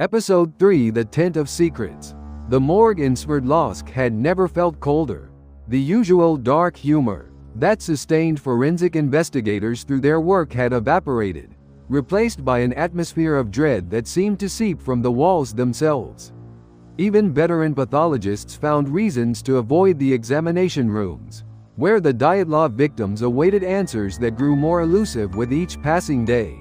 Episode 3: The Tent of Secrets. The morgue in Sverdlovsk had never felt colder. The usual dark humor that sustained forensic investigators through their work had evaporated, replaced by an atmosphere of dread that seemed to seep from the walls themselves. Even veteran pathologists found reasons to avoid the examination rooms, where the Dyatlov victims awaited answers that grew more elusive with each passing day.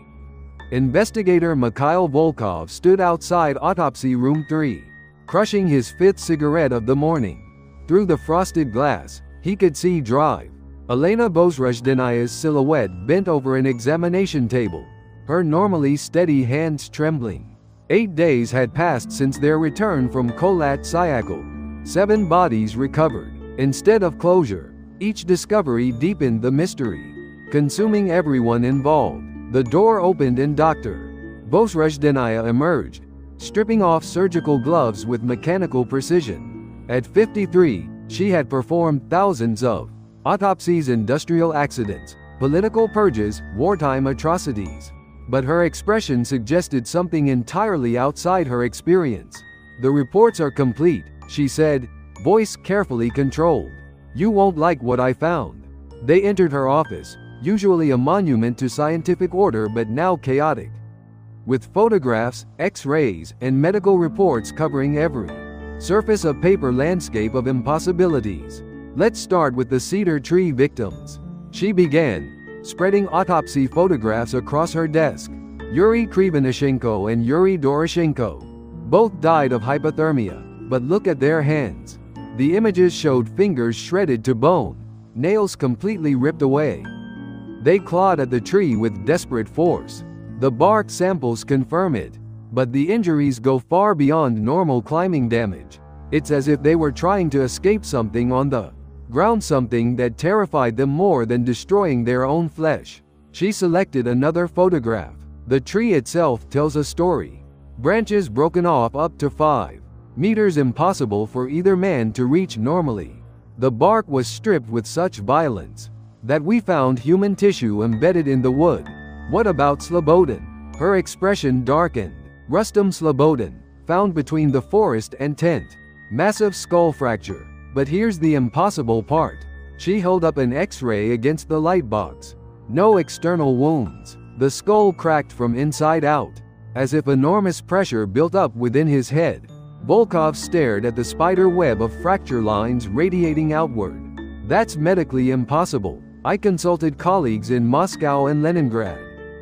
Investigator Mikhail Volkov stood outside Autopsy Room 3, crushing his fifth cigarette of the morning. Through the frosted glass, he could see Drive, Elena Bozrozhdenaya's silhouette bent over an examination table, her normally steady hands trembling. 8 days had passed since their return from Kholat Syakhl. 7 bodies recovered. Instead of closure, each discovery deepened the mystery, consuming everyone involved. The door opened and Dr. Bozrozhdenaya emerged, stripping off surgical gloves with mechanical precision. At 53, she had performed thousands of autopsies, industrial accidents, political purges, wartime atrocities. But her expression suggested something entirely outside her experience. "The reports are complete," she said, voice carefully controlled. "You won't like what I found." They entered her office, usually a monument to scientific order but now chaotic, with photographs, X-rays, and medical reports covering every surface of paper landscape of impossibilities. "Let's start with the cedar tree victims," she began, spreading autopsy photographs across her desk. Yuri Krivonishenko and Yuri Doroshenko both died of hypothermia, but look at their hands. The images showed fingers shredded to bone, nails completely ripped away. They clawed at the tree with desperate force. The bark samples confirm it, but the injuries go far beyond normal climbing damage. It's as if they were trying to escape something on the ground, something that terrified them more than destroying their own flesh. She selected another photograph. The tree itself tells a story. Branches broken off up to 5 meters, impossible for either man to reach normally. The bark was stripped with such violence that we found human tissue embedded in the wood. "What about Slobodin?" Her expression darkened. "Rustam Slobodin, found between the forest and tent. Massive skull fracture. But here's the impossible part." She held up an X-ray against the light box. No external wounds. The skull cracked from inside out, as if enormous pressure built up within his head. Volkov stared at the spider web of fracture lines radiating outward. "That's medically impossible. I consulted colleagues in Moscow and Leningrad.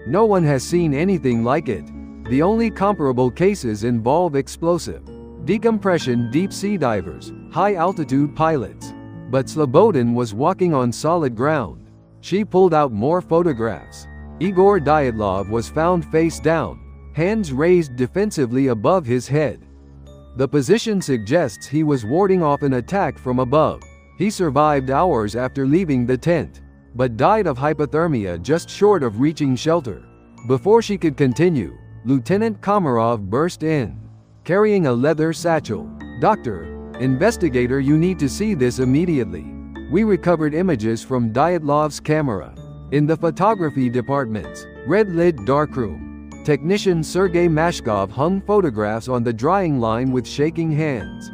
No one has seen anything like it. The only comparable cases involve explosive decompression deep sea divers, high-altitude pilots. But Slobodin was walking on solid ground." She pulled out more photographs. Igor Dyatlov was found face down, hands raised defensively above his head. The position suggests he was warding off an attack from above. He survived hours after leaving the tent, but died of hypothermia just short of reaching shelter. Before she could continue, Lieutenant Komarov burst in, carrying a leather satchel. "Doctor, investigator, you need to see this immediately. We recovered images from Dyatlov's camera. In the photography department's red-lit darkroom, technician Sergei Mashkov hung photographs on the drying line with shaking hands.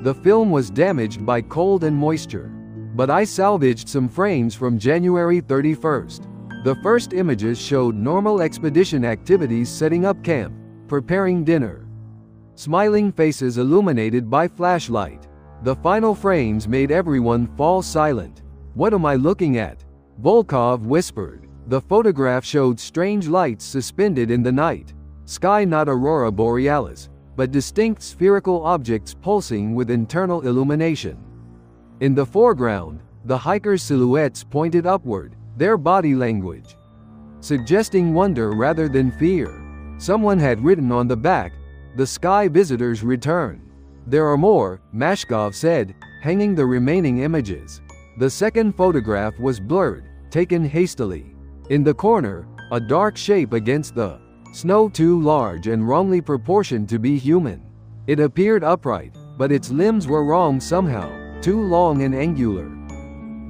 The film was damaged by cold and moisture, but I salvaged some frames from January 31st. The first images showed normal expedition activities, setting up camp, preparing dinner. Smiling faces illuminated by flashlight. The final frames made everyone fall silent. What am I looking at?" Volkov whispered. The photograph showed strange lights suspended in the night sky, not aurora borealis, but distinct spherical objects pulsing with internal illumination. In the foreground, the hikers' silhouettes pointed upward, their body language suggesting wonder rather than fear. Someone had written on the back, "The sky visitors return." "There are more," Mashkov said, hanging the remaining images. The second photograph was blurred, taken hastily. In the corner, a dark shape against the snow, too large and wrongly proportioned to be human. It appeared upright, but its limbs were wrong somehow, too long and angular.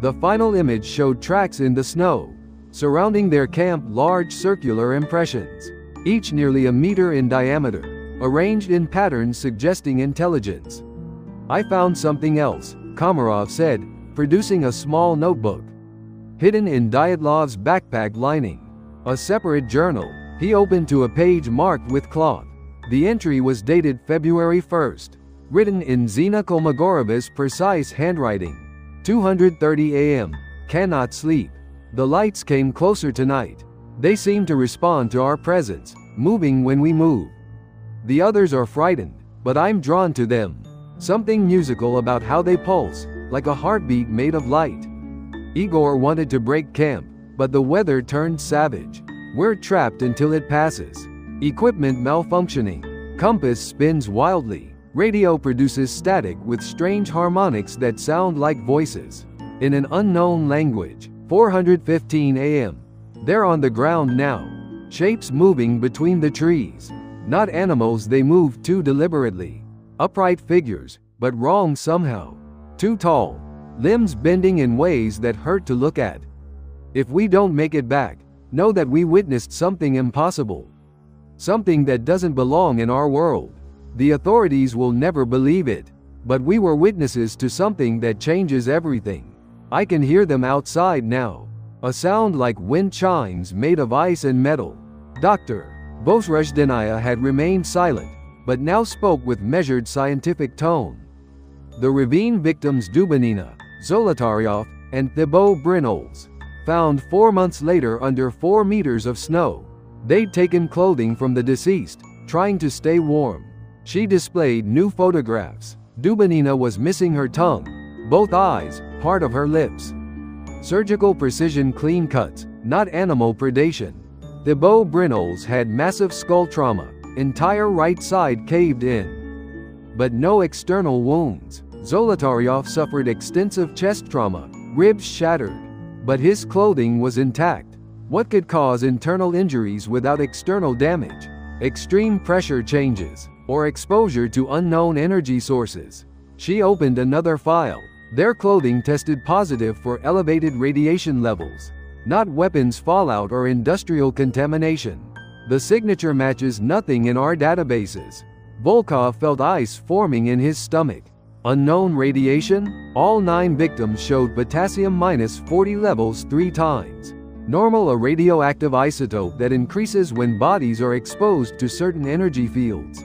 The final image showed tracks in the snow, surrounding their camp, large circular impressions, each nearly a meter in diameter. arranged in patterns suggesting intelligence. I found something else, Komarov said, producing a small notebook. Hidden in Dyatlov's backpack lining. A separate journal. He opened to a page marked with cloth. The entry was dated February 1st. Written in Zina Kolmogorov's precise handwriting. 2:30 a.m. Cannot sleep. The lights came closer tonight. They seem to respond to our presence, moving when we move. The others are frightened, but I'm drawn to them. Something musical about how they pulse, like a heartbeat made of light. Igor wanted to break camp, but the weather turned savage. We're trapped until it passes. Equipment malfunctioning. Compass spins wildly. Radio produces static with strange harmonics that sound like voices. In an unknown language. 4:15 a.m. They're on the ground now. Shapes moving between the trees. Not animals, they move too deliberately. Upright figures, but wrong somehow. Too tall. Limbs bending in ways that hurt to look at. If we don't make it back, know that we witnessed something impossible. Something that doesn't belong in our world. The authorities will never believe it. But we were witnesses to something that changes everything. I can hear them outside now. A sound like wind chimes made of ice and metal. Dr. Vozrozhdeniya had remained silent, but now spoke with measured scientific tone. The ravine victims Dubinina, Zolotaryov, and Thibaut Brinols, found 4 months later under 4 meters of snow. They'd taken clothing from the deceased, trying to stay warm. She displayed new photographs. Dubinina was missing her tongue, both eyes, part of her lips. Surgical precision clean cuts, not animal predation. Thibaut Brinols had massive skull trauma, entire right side caved in. But no external wounds. Zolotaryov suffered extensive chest trauma, ribs shattered. But his clothing was intact. What could cause internal injuries without external damage? Extreme pressure changes, or exposure to unknown energy sources. She opened another file. Their clothing tested positive for elevated radiation levels. Not weapons fallout or industrial contamination. The signature matches nothing in our databases. Volkov felt ice forming in his stomach. Unknown radiation? All 9 victims showed potassium -40 levels 3 times. Normal, a radioactive isotope that increases when bodies are exposed to certain energy fields.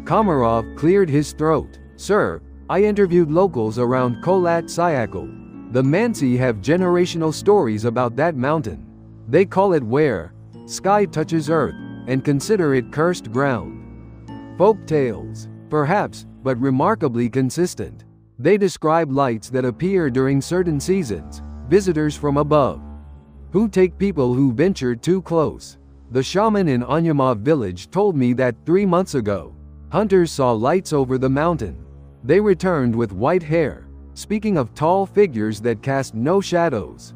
Komarov cleared his throat. Sir, I interviewed locals around Kholat Syakhl. The Mansi have generational stories about that mountain. They call it where sky touches earth, and consider it cursed ground. Folk tales, perhaps, but remarkably consistent. They describe lights that appear during certain seasons, visitors from above, who take people who venture too close. The shaman in Anyamov village told me that 3 months ago, hunters saw lights over the mountain. They returned with white hair, speaking of tall figures that cast no shadows.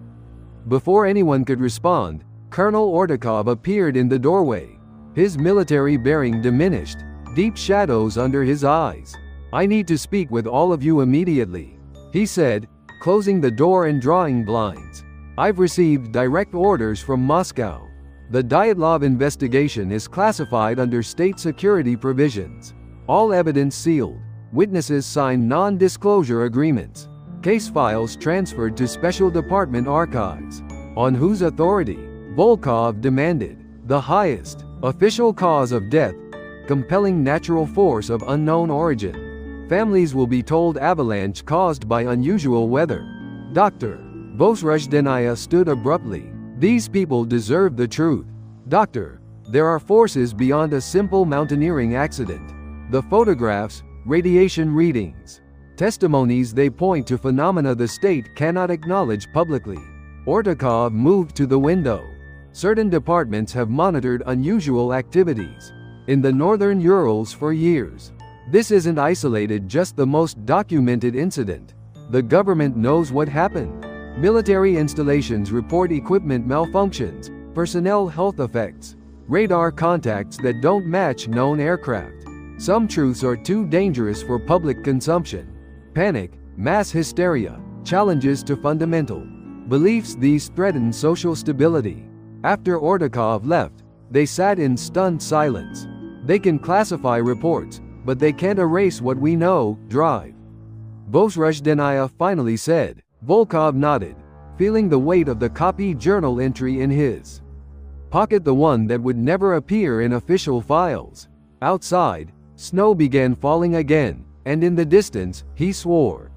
Before anyone could respond, Colonel Ordakov appeared in the doorway. His military bearing diminished, deep shadows under his eyes. I need to speak with all of you immediately, he said, closing the door and drawing blinds. I've received direct orders from Moscow. The Dyatlov investigation is classified under state security provisions. All evidence sealed. Witnesses signed non-disclosure agreements. Case files transferred to Special Department archives. On whose authority? Volkov demanded. The highest. Official cause of death. Compelling natural force of unknown origin. Families will be told avalanche caused by unusual weather. Dr. Vozrozhdeniya stood abruptly. These people deserve the truth. Doctor, there are forces beyond a simple mountaineering accident. The photographs, radiation readings, testimonies, they point to phenomena the state cannot acknowledge publicly. Ordakov moved to the window. Certain departments have monitored unusual activities in the northern Urals for years. This isn't isolated, just the most documented incident. The government knows what happened. Military installations report equipment malfunctions, personnel health effects, radar contacts that don't match known aircraft. Some truths are too dangerous for public consumption. Panic, mass hysteria, challenges to fundamental beliefs, these threaten social stability. After Ordakov left, they sat in stunned silence. They can classify reports, but they can't erase what we know, drive. Bosruzhdenia finally said. Volkov nodded, feeling the weight of the copied journal entry in his pocket, the one that would never appear in official files. Outside, snow began falling again, and in the distance, he swore.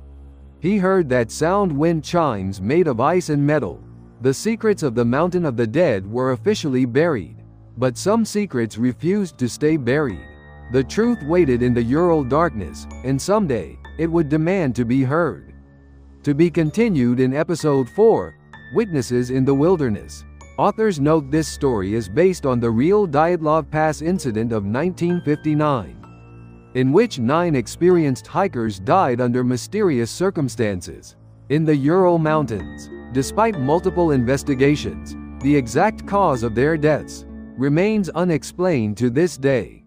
He heard that sound wind chimes made of ice and metal. The secrets of the Mountain of the Dead were officially buried. But some secrets refused to stay buried. The truth waited in the Ural darkness, and someday, it would demand to be heard. To be continued in Episode 4, Witnesses in the Wilderness. Authors note this story is based on the real Dyatlov Pass incident of 1959, in which 9 experienced hikers died under mysterious circumstances in the Ural Mountains. Despite multiple investigations, the exact cause of their deaths remains unexplained to this day.